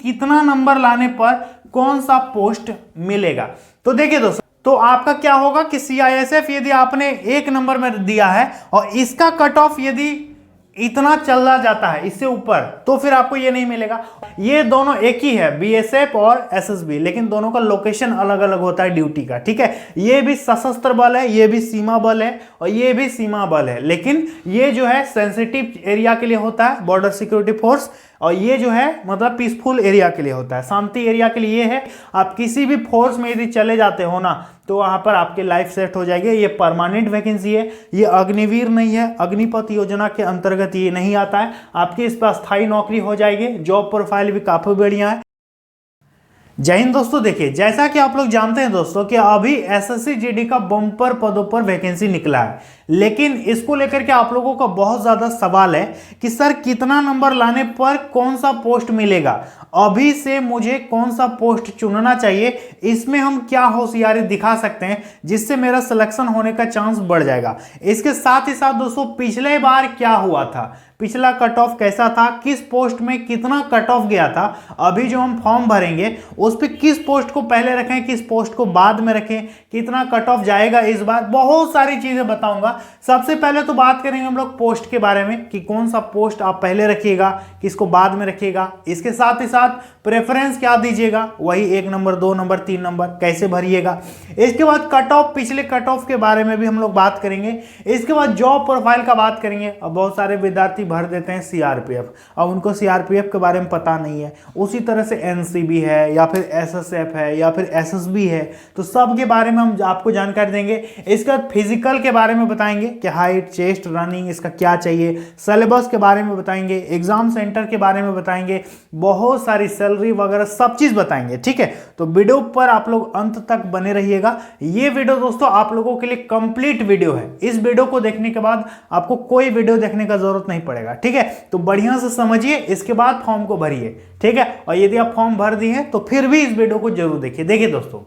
कितना नंबर लाने पर कौन सा पोस्ट मिलेगा। तो देखिए दोस्तों, तो आपका क्या होगा कि सीआईएसएफ यदि आपने 1 नंबर में दिया है और इसका कट ऑफ यदि इतना चला जाता है इससे ऊपर, तो फिर आपको ये नहीं मिलेगा। ये दोनों एक ही है, बीएसएफ और एसएसबी, लेकिन दोनों का लोकेशन अलग अलग होता है ड्यूटी का, ठीक है। ये भी सशस्त्र बल है, ये भी सीमा बल है और ये भी सीमा बल है, लेकिन ये जो है सेंसिटिव एरिया के लिए होता है, बॉर्डर सिक्योरिटी फोर्स, और ये जो है मतलब पीसफुल एरिया के लिए होता है, शांति एरिया के लिए ये है। आप किसी भी फोर्स में यदि चले जाते हो ना, तो वहां पर आपकी लाइफ सेट हो जाएगी। ये परमानेंट वैकेंसी है, ये अग्निवीर नहीं है, अग्निपथ योजना के अंतर्गत ये नहीं आता है। आपकी इस पर स्थायी नौकरी हो जाएगी, जॉब प्रोफाइल भी काफी बढ़िया है। जय हिंद दोस्तों। देखिए, जैसा कि आप लोग जानते हैं दोस्तों कि अभी एसएससी जीडी का बम्पर पदों पर वैकेंसी निकला है, लेकिन इसको लेकर के आप लोगों का बहुत ज्यादा सवाल है कि सर कितना नंबर लाने पर कौन सा पोस्ट मिलेगा, अभी से मुझे कौन सा पोस्ट चुनना चाहिए, इसमें हम क्या होशियारी दिखा सकते हैं जिससे मेरा सिलेक्शन होने का चांस बढ़ जाएगा। इसके साथ ही साथ दोस्तों, पिछले बार क्या हुआ था, पिछला कट ऑफ कैसा था, किस पोस्ट में कितना कट ऑफ गया था, अभी जो हम फॉर्म भरेंगे उस पर किस पोस्ट को पहले रखें, किस पोस्ट को बाद में रखें, कितना कट ऑफ जाएगा इस बार, बहुत सारी चीजें बताऊंगा। सबसे पहले तो बात करेंगे हम लोग पोस्ट के बारे में कि कौन सा पोस्ट आप पहले रखिएगा, किसको बाद में रखिएगा। इसके साथ ही साथ प्रेफरेंस क्या दीजिएगा, वही 1 नंबर 2 नंबर 3 नंबर कैसे भरिएगा। इसके बाद कट ऑफ, पिछले कट ऑफ के बारे में भी हम लोग बात करेंगे। इसके बाद जॉब प्रोफाइल का बात करेंगे। अब बहुत सारे विद्यार्थी भर देते हैं सीआरपीएफ, अब उनको सीआरपीएफ के बारे में पता नहीं है। उसी तरह से एनसीबी है या फिर एसएसएफ है या फिर एसएसबी है, तो सब के बारे में हम आपको जानकारी देंगे। इसके बाद फिजिकल के बारे में बताएंगे कि हाइट, चेस्ट, रनिंग इसका क्या चाहिए, सिलेबस के बारे में बताएंगे, एग्जाम सेंटर के बारे में बताएंगे, बहुत सारी सैलरी वगैरह सब चीज बताएंगे, ठीक है। तो वीडियो पर आप लोग अंत तक बने रहिएगा। ये वीडियो दोस्तों आप लोगों के लिए कंप्लीट वीडियो है। इस वीडियो को देखने के बाद आपको कोई वीडियो देखने का जरूरत नहीं पड़ेगा, ठीक है। तो बढ़िया से समझिए, इसके बाद फॉर्म को भरिए, ठीक है। और यदि आप फॉर्म भर दिए हैं तो फिर भी इस वीडियो को जरूर देखिए। देखिए दोस्तों,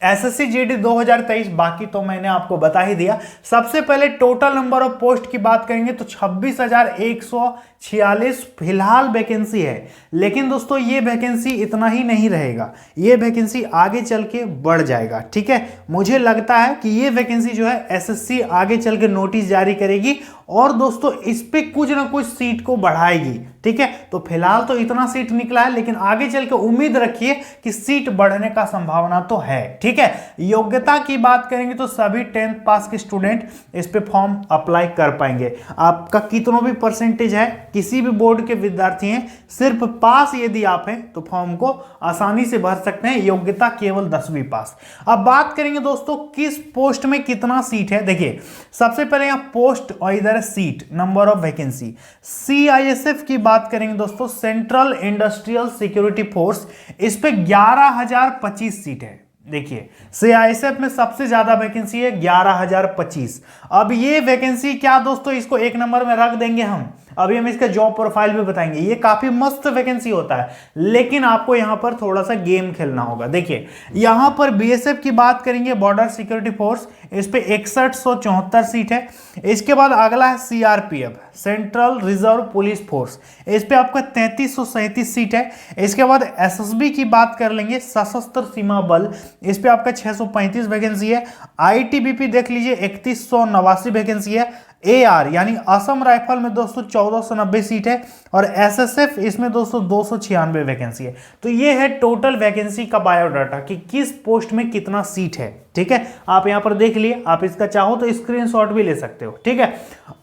एसएससी जीडी 2023 बाकी तो मैंने आपको बता ही दिया। सबसे पहले टोटल नंबर ऑफ पोस्ट की बात करेंगे तो 26,146 फिलहाल वैकेंसी है, लेकिन दोस्तों ये वैकेंसी इतना ही नहीं रहेगा, ये वैकेंसी आगे चल के बढ़ जाएगा, ठीक है। मुझे लगता है कि ये वैकेंसी जो है एसएससी आगे चल के नोटिस जारी करेगी और दोस्तों इस पे कुछ ना कुछ सीट को बढ़ाएगी, ठीक है। तो फिलहाल तो इतना सीट निकला है, लेकिन आगे चल के उम्मीद रखिए कि सीट बढ़ने का संभावना तो है, ठीक है। योग्यता की बात करेंगे तो सभी 10th पास के स्टूडेंट इस पे फॉर्म अप्लाई कर पाएंगे। आपका कितना भी परसेंटेज है, किसी भी बोर्ड के विद्यार्थी हैं, सिर्फ पास यदि आप हैं तो फॉर्म को आसानी से भर सकते हैं। योग्यता केवल 10वीं पास। अब बात करेंगे दोस्तों किस पोस्ट में कितना सीट है। देखिए, सबसे पहले यहां पोस्ट और इधर seat, number of vacancy. CISF की बात करेंगे दोस्तों, सेंट्रल इंडस्ट्रियल सिक्योरिटी फोर्स, इस पे 11,025 सीट है। देखिए, सीआईएसएफ में सबसे ज्यादा वैकेंसी है 11,025। अब ये वैकेंसी क्या दोस्तों, इसको 1 नंबर में रख देंगे हम। अभी हम इसका जॉब प्रोफाइल भी बताएंगे। ये काफी मस्त वैकेंसी होता है, लेकिन आपको यहां पर थोड़ा सा गेम खेलना होगा। देखिए, यहां पर बीएसएफ की बात करेंगे, बॉर्डर सिक्योरिटी फोर्स, इस पे 6174 सीट है। इसके बाद अगला है CRPF, central reserve police force, इस पे आपका 3337 सीट है। इसके बाद एसएसबी की बात कर लेंगे, सशस्त्र सीमा बल, इस पे आपका 635 वैकेंसी है। आईटीबीपी देख लीजिए, 3189 वैकेंसी है। एआर यानी असम राइफल में दोस्तों 1490 सीट है और एसएसएफ इसमें दोस्तों 296 वैकेंसी है। तो ये है टोटल वैकेंसी का बायोडाटा कि किस पोस्ट में कितना सीट है, ठीक है। आप यहां पर देख लिए, आप इसका चाहो तो स्क्रीनशॉट भी ले सकते हो, ठीक है।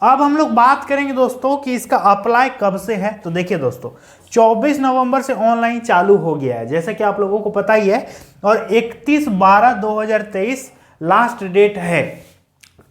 अब हम लोग बात करेंगे दोस्तों कि इसका अप्लाई कब से है। तो देखिए दोस्तों, 24 नवंबर से ऑनलाइन चालू हो गया है, जैसे कि आप लोगों को पता ही है, और 31/12/2023 लास्ट डेट है।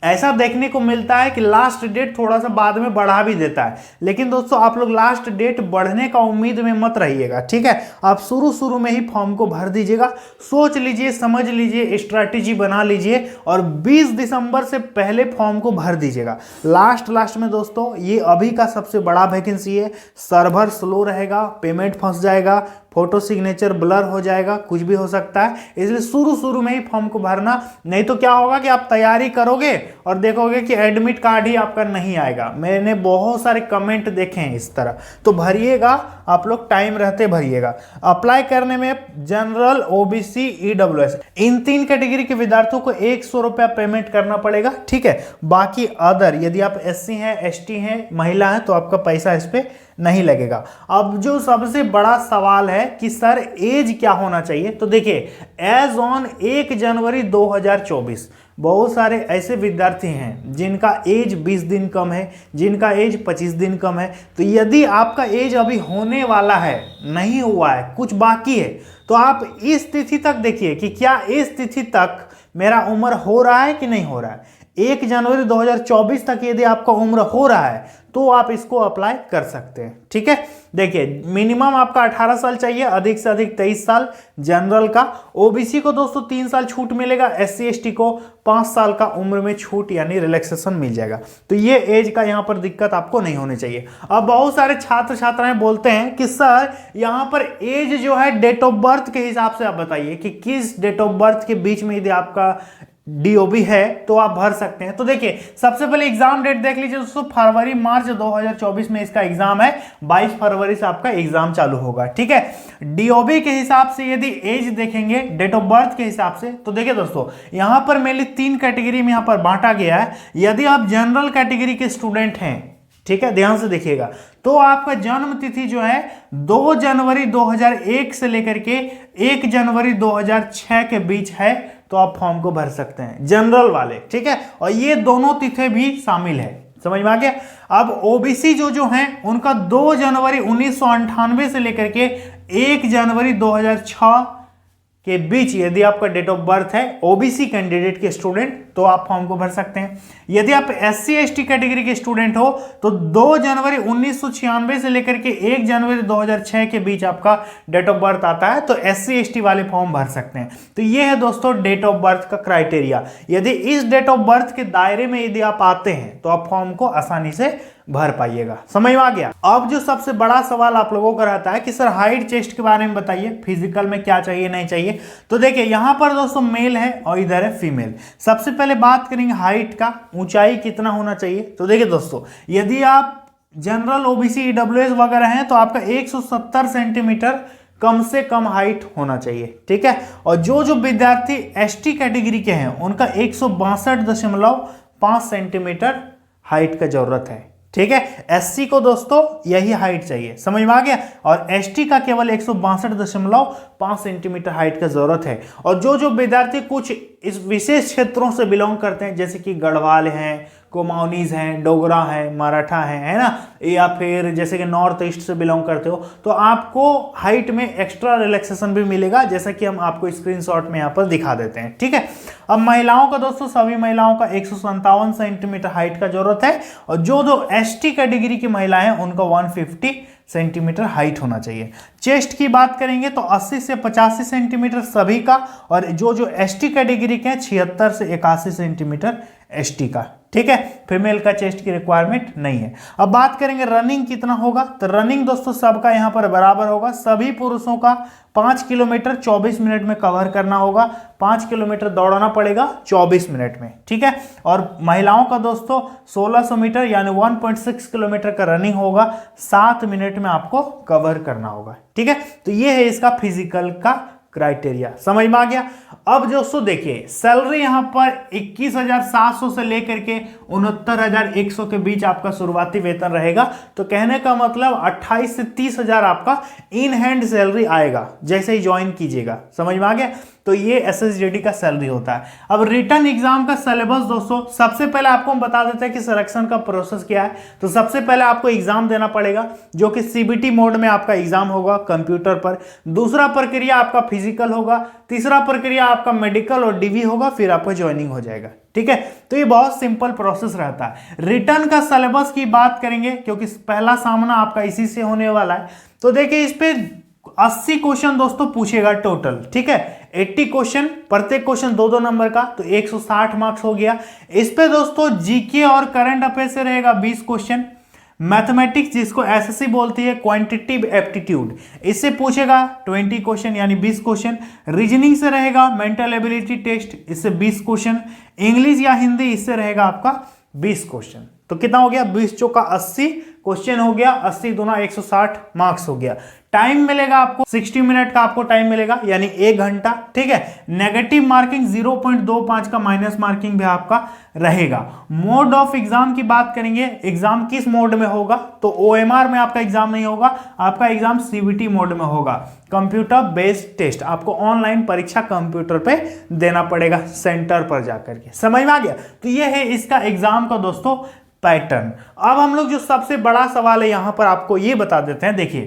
ऐसा देखने को मिलता है कि लास्ट डेट थोड़ा सा बाद में बढ़ा भी देता है, लेकिन दोस्तों आप लोग लास्ट डेट बढ़ने का उम्मीद में मत रहिएगा, ठीक है। आप शुरू में ही फॉर्म को भर दीजिएगा, सोच लीजिए, समझ लीजिए, स्ट्रैटेजी बना लीजिए और 20 दिसंबर से पहले फॉर्म को भर दीजिएगा। लास्ट में दोस्तों ये अभी का सबसे बड़ा वैकेंसी है। सर्वर स्लो रहेगा, पेमेंट फंस जाएगा, फोटो सिग्नेचर ब्लर हो जाएगा, कुछ भी हो सकता है, इसलिए शुरू में ही फॉर्म को भरना। नहीं तो क्या होगा कि आप तैयारी करोगे और देखोगे कि एडमिट कार्ड ही आपका नहीं आएगा। मैंने बहुत सारे कमेंट देखे हैं इस तरह, तो भरिएगा, आप लोग टाइम रहते भरिएगा। अप्लाई करने में जनरल, ओबीसी, ईडब्ल्यूएस इन 3 कैटेगरी के विद्यार्थियों को 100 रुपया पेमेंट करना पड़ेगा, ठीक है। बाकी अदर यदि आप एससी हैं, एसटी हैं, महिला हैं तो आपका पैसा इस पे नहीं लगेगा। अब जो सबसे बड़ा सवाल है कि सर एज क्या होना चाहिए, तो देखिए एज ऑन 1 जनवरी 2024 बहुत सारे ऐसे विद्यार्थी हैं जिनका एज 20 दिन कम है, जिनका एज 25 दिन कम है। तो यदि आपका एज अभी होने वाला है, नहीं हुआ है, कुछ बाकी है, तो आप इस तिथि तक देखिए कि क्या इस तिथि तक मेरा उम्र हो रहा है कि नहीं हो रहा है। 1 जनवरी 2024 तक यदि आपका उम्र हो रहा है तो आप इसको अप्लाई कर सकते हैं, ठीक है। देखिए मिनिमम आपका 18 साल चाहिए, अधिक से अधिक 23 साल जनरल का। ओबीसी को दोस्तों 3 साल छूट मिलेगा, एससी एसटी को 5 साल का उम्र में छूट यानी रिलैक्सेशन मिल जाएगा। तो ये एज का यहाँ पर दिक्कत आपको नहीं होनी चाहिए। अब बहुत सारे छात्र छात्राएं बोलते हैं कि सर यहाँ पर एज जो है डेट ऑफ बर्थ के हिसाब से आप बताइए कि किस डेट ऑफ बर्थ के बीच में यदि आपका डीओबी है तो आप भर सकते हैं। तो देखिए सबसे पहले एग्जाम डेट देख लीजिए दोस्तों, फरवरी मार्च 2024 में इसका एग्जाम है, 22 फरवरी से आपका एग्जाम चालू होगा, ठीक है। डीओबी के हिसाब से यदि एज देखेंगे डेट ऑफ बर्थ के हिसाब से, तो देखिए दोस्तों यहां पर मेनली 3 कैटेगरी में यहां पर बांटा गया है। यदि आप जनरल कैटेगरी के स्टूडेंट हैं, ठीक है, ध्यान से देखिएगा, तो आपका जन्म तिथि जो है 2 जनवरी 2001 से लेकर के 1 जनवरी 2006 के बीच है, तो आप फॉर्म को भर सकते हैं जनरल वाले, ठीक है। और ये दोनों तिथि भी शामिल है, समझ में आ गया। अब ओबीसी जो हैं उनका 2 जनवरी 1998 से लेकर के 1 जनवरी 2006 के बीच यदि आपका डेट ऑफ बर्थ है ओबीसी कैंडिडेट के स्टूडेंट, तो आप फॉर्म को भर सकते हैं। यदि आप एससी एसटी कैटेगरी के स्टूडेंट हो तो 2 जनवरी 1996 से लेकर के 1 जनवरी 2006 के बीच आपका डेट ऑफ बर्थ आता है, तो एससी एसटी वाले फॉर्म भर सकते हैं। तो ये है दोस्तों डेट ऑफ बर्थ का क्राइटेरिया। यदि इस डेट ऑफ बर्थ के दायरे में यदि आप आते हैं तो आप फॉर्म को आसानी से भर पाइएगा, समझ में आ गया। अब जो सबसे बड़ा सवाल आप लोगों का रहता है कि सर हाइट चेस्ट के बारे में बताइए, फिजिकल में क्या चाहिए नहीं चाहिए। तो देखिए यहां पर दोस्तों मेल है और इधर है फीमेल। सबसे पहले बात करेंगे हाइट का, ऊंचाई कितना होना चाहिए। तो देखिए दोस्तों यदि आप जनरल, ओबीसी, ईडब्ल्यूएस वगैरह हैं तो आपका 170 सेंटीमीटर कम से कम हाइट होना चाहिए, ठीक है। और जो विद्यार्थी एसटी कैटेगरी के हैं उनका 162.5 सेंटीमीटर हाइट का जरूरत है, ठीक है। एससी को दोस्तों यही हाइट चाहिए, समझ में आ गया। और एसटी का केवल 162.5 सेंटीमीटर हाइट का जरूरत है। और जो विद्यार्थी कुछ इस विशेष क्षेत्रों से बिलोंग करते हैं, जैसे कि गढ़वाल हैं, कुमाऊनीज हैं, डोगरा हैं, मराठा हैं, है ना, या फिर जैसे कि नॉर्थ ईस्ट से बिलोंग करते हो, तो आपको हाइट में एक्स्ट्रा रिलैक्सेशन भी मिलेगा, जैसा कि हम आपको स्क्रीनशॉट में यहाँ पर दिखा देते हैं, ठीक है। अब महिलाओं का दोस्तों सभी महिलाओं का 157 सेंटीमीटर हाइट का जरूरत है। और जो एसटी कैटेगरी की महिलाएं हैं उनका 150 सेंटीमीटर हाइट होना चाहिए। चेस्ट की बात करेंगे तो 80 से 85 सेंटीमीटर सभी का, और जो एसटी कैटेगरी के हैं 76 से 81 सेंटीमीटर एसटी का, ठीक है। फीमेल का चेस्ट की रिक्वायरमेंट नहीं है। अब बात करेंगे रनिंग कितना होगा, तो रनिंग दोस्तों सबका यहां पर बराबर होगा। सभी पुरुषों का 5 किलोमीटर 24 मिनट में कवर करना होगा, 5 किलोमीटर दौड़ना पड़ेगा 24 मिनट में, ठीक है। और महिलाओं का दोस्तों 1600 मीटर यानी 1.6 किलोमीटर का रनिंग होगा, 7 मिनट में आपको कवर करना होगा, ठीक है। तो ये है इसका फिजिकल का क्राइटेरिया, समझ में आ गया। अब दोस्तों देखिए सैलरी यहां पर 21,700 से लेकर के 69,100 के बीच आपका शुरुआती वेतन रहेगा। तो कहने का मतलब 28 से 30,000 आपका इन हैंड सैलरी आएगा जैसे ही ज्वाइन कीजिएगा, समझ में आ गया। तो ये एसएसजीडी का सैलरी होता है। अब रिटर्न एग्जाम का सिलेबस दोस्तों सबसे पहले आपको हम बता देते हैं कि सिलेक्शन का प्रोसेस क्या है। तो सबसे पहले आपको एग्जाम देना पड़ेगा जो कि सीबीटी मोड में आपका एग्जाम होगा कंप्यूटर पर। दूसरा प्रक्रिया आपका फिजिकल होगा। तीसरा प्रक्रिया आपका मेडिकल और डीवी होगा, फिर आपका ज्वाइनिंग हो जाएगा, ठीक है। तो ये बहुत सिंपल प्रोसेस रहता है। रिटर्न का सिलेबस की बात करेंगे क्योंकि पहला सामना आपका इसी से होने वाला है। तो देखिए इस पे 80 क्वेश्चन दोस्तों पूछेगा टोटल, ठीक है। 80 क्वेश्चन, प्रत्येक क्वेश्चन 2-2 नंबर का, तो 160 मार्क्स हो गया। इस पे दोस्तों जीके और करंट अफेयर से रहेगा 20 क्वेश्चन, मैथमेटिक्स जिसको एसएससी बोलती है, क्वांटिटेटिव एप्टीट्यूड, इससे पूछेगा 20 क्वेश्चन यानी 20 क्वेश्चन। रीजनिंग से रहेगा मेंटल एबिलिटी टेस्ट, इससे 20 क्वेश्चन। इंग्लिश या हिंदी, इससे रहेगा आपका 20 क्वेश्चन। तो कितना हो गया, 20 चौका 80 क्वेश्चन हो गया, 80 दूना 160 मार्क्स हो गया। टाइम मिलेगा आपको 60 मिनट का आपको टाइम मिलेगा, यानी 1 घंटा, ठीक है। नेगेटिव मार्किंग 0.25 का माइनस मार्किंग भी आपका रहेगा। मोड ऑफ एग्जाम की बात करेंगे, एग्जाम किस मोड में होगा, तो ओएमआर में आपका एग्जाम नहीं होगा, आपका एग्जाम सीबीटी मोड में होगा, कंप्यूटर बेस्ड टेस्ट। आपको ऑनलाइन परीक्षा कंप्यूटर पे देना पड़ेगा सेंटर पर जाकर के। समझ में आ गया? तो ये है इसका एग्जाम का दोस्तों पैटर्न। अब हम लोग जो सबसे बड़ा सवाल है यहां पर आपको ये बता देते हैं। देखिए,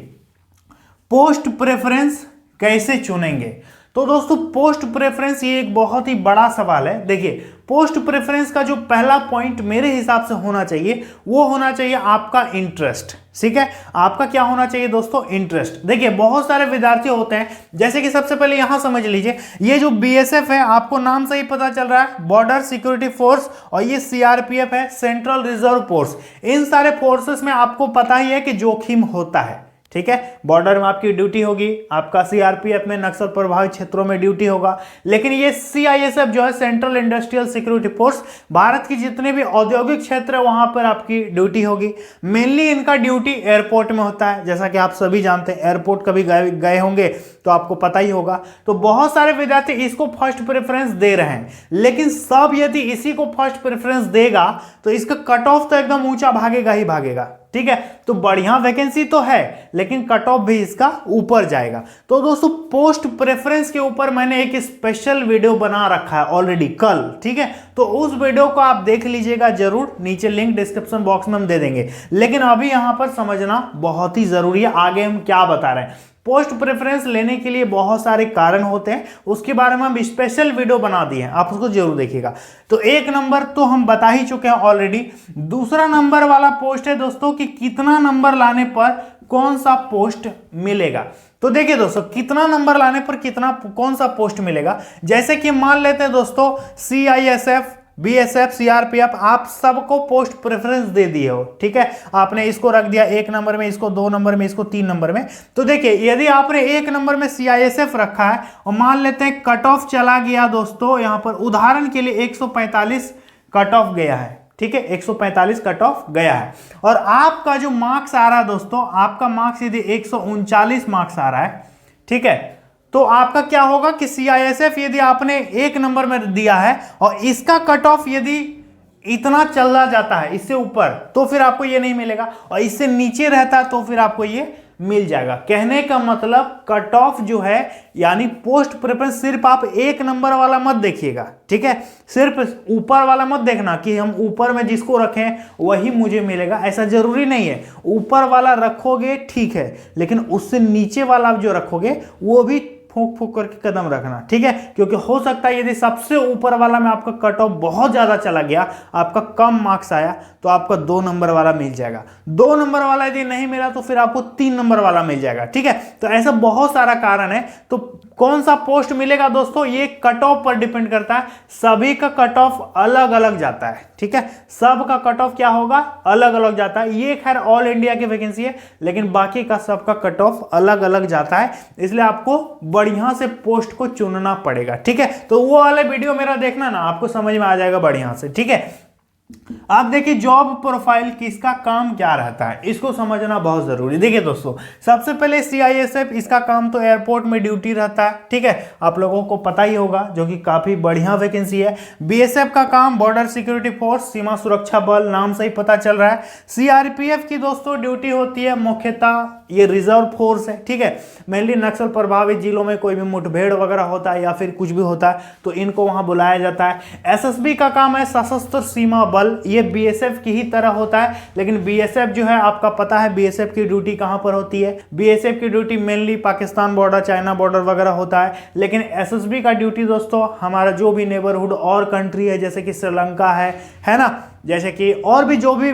पोस्ट प्रेफरेंस कैसे चुनेंगे? तो दोस्तों पोस्ट प्रेफरेंस ये एक बहुत ही बड़ा सवाल है। देखिए, पोस्ट प्रेफरेंस का जो पहला पॉइंट मेरे हिसाब से होना चाहिए वो होना चाहिए आपका इंटरेस्ट। ठीक है, आपका क्या होना चाहिए दोस्तों, इंटरेस्ट। देखिए, बहुत सारे विद्यार्थी होते हैं, जैसे कि सबसे पहले यहां समझ लीजिए, ये जो बीएसएफ है आपको नाम से ही पता चल रहा है, बॉर्डर सिक्योरिटी फोर्स, और ये सीआरपीएफ है, सेंट्रल रिजर्व फोर्स। इन सारे फोर्सेस में आपको पता ही है कि जोखिम होता है। ठीक है, बॉर्डर में आपकी ड्यूटी होगी, आपका सीआरपीएफ में नक्सल प्रभावित क्षेत्रों में ड्यूटी होगा, लेकिन ये सीआईएसएफ जो है, central industrial security force, Bharat की जितने भी औद्योगिक क्षेत्र है वहां पर आपकी ड्यूटी होगी। मेनली इनका ड्यूटी एयरपोर्ट में होता है, जैसा कि आप सभी जानते हैं, एयरपोर्ट कभी गए होंगे तो आपको पता ही होगा। तो बहुत सारे विद्यार्थी इसको फर्स्ट प्रेफरेंस दे रहे हैं, लेकिन सब यदि इसी को फर्स्ट प्रेफरेंस देगा तो इसका कट ऑफ तो एकदम ऊंचा भागेगा ही भागेगा। ठीक है, तो बढ़िया वैकेंसी तो है, लेकिन कट ऑफ भी इसका ऊपर जाएगा। तो दोस्तों पोस्ट प्रेफरेंस के ऊपर मैंने एक स्पेशल वीडियो बना रखा है ऑलरेडी कल। ठीक है, तो उस वीडियो को आप देख लीजिएगा जरूर, नीचे लिंक डिस्क्रिप्शन बॉक्स में हम दे देंगे। लेकिन अभी यहां पर समझना बहुत ही जरूरी है, आगे हम क्या बता रहे हैं। पोस्ट प्रेफरेंस लेने के लिए बहुत सारे कारण होते हैं, उसके बारे में हम स्पेशल वीडियो बना दिए हैं, आप उसको जरूर देखिएगा। तो 1 नंबर तो हम बता ही चुके हैं ऑलरेडी। दूसरा नंबर वाला पोस्ट है दोस्तों कि कितना नंबर लाने पर कौन सा पोस्ट मिलेगा। तो देखिए दोस्तों, कितना नंबर लाने पर कौन सा पोस्ट मिलेगा। जैसे कि मान लेते हैं दोस्तों, सीआईएसएफ, बीएसएफ, सीआरपीएफ, आप सबको पोस्ट प्रेफरेंस दे दिए हो। ठीक है, आपने इसको रख दिया 1 नंबर में, इसको 2 नंबर में, इसको 3 नंबर में। तो देखिए, यदि आपने 1 नंबर में सीआईएसएफ रखा है और मान लेते हैं कट ऑफ चला गया दोस्तों, यहां पर उदाहरण के लिए 145 कट ऑफ गया है। ठीक है, 145 कट ऑफ गया है, और आपका जो मार्क्स आ रहा है दोस्तों, आपका मार्क्स यदि 139 मार्क्स आ रहा है, ठीक है, तो आपका क्या होगा कि सीआईएसएफ यदि आपने 1 नंबर में दिया है और इसका कट ऑफ यदि इतना चला जाता है इससे ऊपर, तो फिर आपको ये नहीं मिलेगा, और इससे नीचे रहता है तो फिर आपको ये मिल जाएगा। कहने का मतलब कट ऑफ जो है, यानी पोस्ट प्रेफरेंस, सिर्फ आप 1 नंबर वाला मत देखिएगा। ठीक है, सिर्फ ऊपर वाला मत देखना कि हम ऊपर में जिसको रखें वही मुझे मिलेगा, ऐसा जरूरी नहीं है। ऊपर वाला रखोगे ठीक है, लेकिन उससे नीचे वाला जो रखोगे वो भी फूंक फूंक करके कदम रखना। ठीक है, क्योंकि हो सकता है यदि सबसे ऊपर वाला में आपका कट ऑफ बहुत ज्यादा चला गया, आपका कम मार्क्स आया, तो आपका 2 नंबर वाला मिल जाएगा। 2 नंबर वाला यदि नहीं मिला तो फिर आपको 3 नंबर वाला मिल जाएगा। ठीक है, तो ऐसा बहुत सारा कारण है। तो कौन सा पोस्ट मिलेगा दोस्तों, ये कट ऑफ पर डिपेंड करता है। सभी का कट ऑफ अलग अलग जाता है। ठीक है, सब का कट ऑफ क्या होगा, अलग अलग जाता है। ये खैर ऑल इंडिया की वैकेंसी है, लेकिन बाकी का सबका कट ऑफ अलग अलग जाता है, इसलिए आपको बढ़िया से पोस्ट को चुनना पड़ेगा। ठीक है, तो वो वाला वीडियो मेरा देखना ना, आपको समझ में आ जाएगा बढ़िया से। ठीक है, आप देखिए जॉब प्रोफाइल किसका काम क्या रहता है, इसको समझना बहुत जरूरी। देखिए दोस्तों, सबसे पहले सीआईएसएफ, इसका काम तो एयरपोर्ट में ड्यूटी रहता है। ठीक है, आप लोगों को पता ही होगा, जो कि काफी बढ़िया वैकेंसी है। बीएसएफ का काम बॉर्डर सिक्योरिटी फोर्स, सीमा सुरक्षा बल, नाम से ही पता चल रहा है। सीआरपीएफ की दोस्तों ड्यूटी होती है मुख्यतः, ये रिजर्व फोर्स है। ठीक है, मेनली नक्सल प्रभावित जिलों में कोई भी मुठभेड़ वगैरह होता है या फिर कुछ भी होता है तो इनको वहां बुलाया जाता है। एसएसबी का काम है सशस्त्र सीमा बल, ये बीएसएफ की ही तरह होता है, लेकिन बीएसएफ जो है आपका पता है बीएसएफ की ड्यूटी कहां पर होती है। बीएसएफ की duty mainly Pakistan border, China border वगैरह होता है, लेकिन एसएसबी का ड्यूटी दोस्तों हमारा जो भी नेबरहुड और कंट्री है, जैसे कि श्रीलंका है ना, जैसे कि और भी जो भी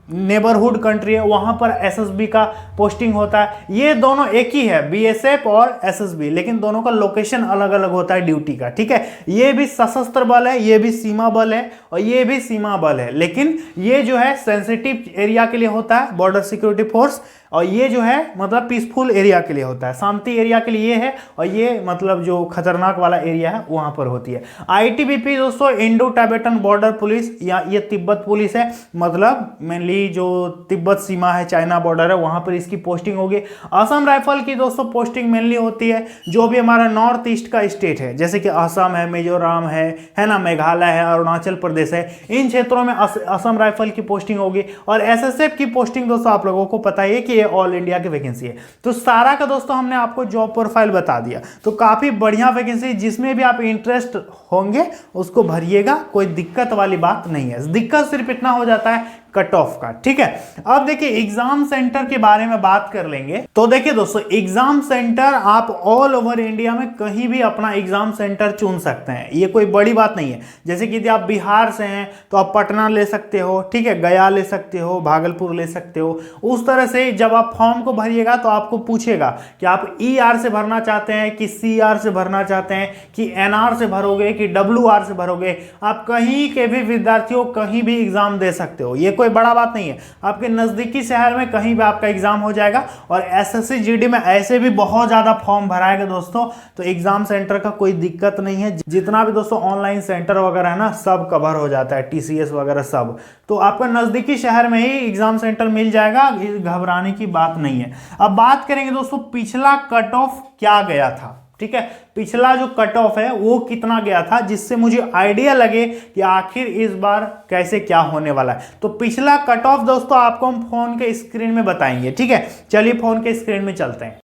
नेबरहुड कंट्री है वहां पर एसएसबी का पोस्टिंग होता है। ये दोनों एक ही है, बीएसएफ और एसएसबी, लेकिन दोनों का लोकेशन अलग अलग होता है ड्यूटी का, ठीक है। ये भी सशस्त्र बल है, ये भी सीमा बल है और ये भी सीमा बल है, लेकिन ये जो है सेंसिटिव एरिया के लिए होता है, बॉर्डर सिक्योरिटी फोर्स, और ये जो है मतलब पीसफुल एरिया के लिए होता है, शांति एरिया के लिए ये है, और ये मतलब जो खतरनाक वाला एरिया है वहां पर होती है। आईटीबीपी दोस्तों इंडो टाइबेटन बॉर्डर पुलिस, या ये तिब्बत पुलिस है, मतलब मेनली जो तिब्बत सीमा है, चाइना बॉर्डर है, वहां पर इसकी पोस्टिंग होगी। असम राइफल की दोस्तों पोस्टिंग मेनली होती है जो भी हमारा नॉर्थ ईस्ट का स्टेट है, जैसे कि असम है, मिजोरम है ना, मेघालय है, अरुणाचल प्रदेश है, इन क्षेत्रों में असम राइफल की पोस्टिंग होगी। और एसएसएफ की पोस्टिंग दोस्तों आप लोगों को पता है कि ये ऑल इंडिया की वैकेंसी है। तो सारा का दोस्तों हमने आपको जॉब प्रोफाइल बता दिया, तो काफी बढ़िया वैकेंसी, जिसमें भी आप इंटरेस्ट होंगे उसको भरिएगा, कोई दिक्कत वाली बात नहीं है। दिक्कत सिर्फ इतना हो जाता है कट ऑफ का, ठीक है। अब देखिए एग्जाम सेंटर के बारे में बात कर लेंगे। तो देखिए दोस्तों एग्जाम सेंटर आप ऑल ओवर इंडिया में कहीं भी अपना एग्जाम सेंटर चुन सकते हैं, ये कोई बड़ी बात नहीं है। जैसे कि यदि आप बिहार से हैं तो आप पटना ले सकते हो, ठीक है, गया ले सकते हो, भागलपुर ले सकते हो। उस तरह से जब आप फॉर्म को भरिएगा तो आपको पूछेगा कि आप ER से भरना चाहते हैं कि CR से भरना चाहते हैं कि NR से भरोगे कि WR से भरोगे। आप कहीं के भी विद्यार्थियों कहीं भी एग्जाम दे सकते हो, ये कोई बड़ा बात नहीं है। आपके नजदीकी शहर में कहीं भी आपका एग्जाम हो जाएगा। और एसएससी जीडी में ऐसे भी बहुत ज्यादा फॉर्म भराएगा दोस्तों, तो एग्जाम सेंटर का कोई दिक्कत नहीं है। जितना भी दोस्तों ऑनलाइन सेंटर वगैरह है ना, सब कवर हो जाता है, TCS वगैरह सब। तो आपका नजदीकी शहर में ही एग्जाम सेंटर मिल जाएगा, घबराने की बात नहीं है। अब बात करेंगे दोस्तों पिछला कट ऑफ क्या गया था, ठीक है, पिछला जो कट ऑफ है वो कितना गया था, जिससे मुझे आइडिया लगे कि आखिर इस बार कैसे क्या होने वाला है। तो पिछला कट ऑफ दोस्तों आपको हम फोन के स्क्रीन में बताएंगे, ठीक है। चलिए फोन के स्क्रीन में चलते हैं।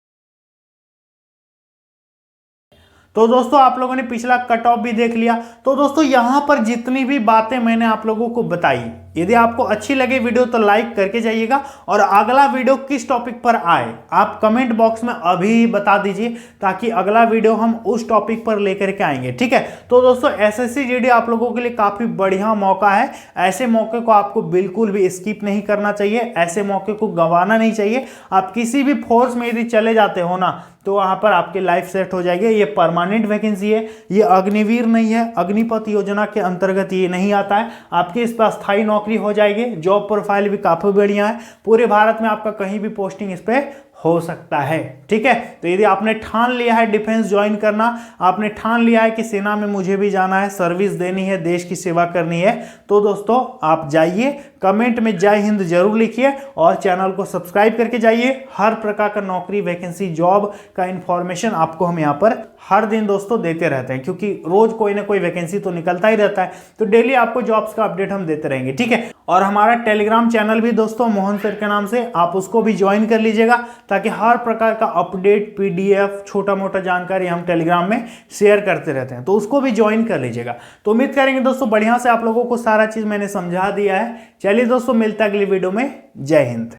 तो दोस्तों आप लोगों ने पिछला कट ऑफ भी देख लिया। तो दोस्तों यहां पर जितनी भी बातें मैंने आप लोगों को बताई, यदि आपको अच्छी लगे वीडियो तो लाइक करके जाइएगा। और अगला वीडियो किस टॉपिक पर आए आप कमेंट बॉक्स में अभी बता दीजिए, ताकि अगला वीडियो हम उस टॉपिक पर लेकर के आएंगे, ठीक है। तो दोस्तों एसएससी जीडी आप लोगों के लिए काफी बढ़िया मौका है। ऐसे मौके को आपको बिल्कुल भी स्किप नहीं करना चाहिए, ऐसे मौके को गंवाना नहीं चाहिए। आप किसी भी फोर्स में यदि चले जाते हो ना, तो वहां पर आपकी लाइफ सेट हो जाएगी। ये परमानेंट वैकेंसी है, ये अग्निवीर नहीं है, अग्निपथ योजना के अंतर्गत ये नहीं आता है। आपकी इस पर स्थायी नौकरी हो जाएगी। जॉब प्रोफाइल भी काफी बढ़िया है, पूरे भारत में आपका कहीं भी पोस्टिंग इस पे हो सकता है, ठीक है। तो यदि आपने ठान लिया है डिफेंस ज्वाइन करना, आपने ठान लिया है कि सेना में मुझे भी जाना है, सर्विस देनी है, देश की सेवा करनी है, तो दोस्तों आप जाइए, कमेंट में जय हिंद जरूर लिखिए और चैनल को सब्सक्राइब करके जाइए। हर प्रकार का नौकरी, वैकेंसी, जॉब का इंफॉर्मेशन आपको हम यहाँ पर हर दिन दोस्तों देते रहते हैं, क्योंकि रोज कोई ना कोई वैकेंसी तो निकलता ही रहता है। तो डेली आपको जॉब्स का अपडेट हम देते रहेंगे, ठीक है। और हमारा टेलीग्राम चैनल भी दोस्तों मोहन सर के नाम से, आप उसको भी ज्वाइन कर लीजिएगा, ताकि हर प्रकार का अपडेट, PDF, छोटा मोटा जानकारी हम टेलीग्राम में शेयर करते रहते हैं, तो उसको भी ज्वाइन कर लीजिएगा। तो उम्मीद करेंगे दोस्तों बढ़िया से आप लोगों को सारा चीज मैंने समझा दिया है। चलिए दोस्तों मिलता है अगली वीडियो में। जय हिंद।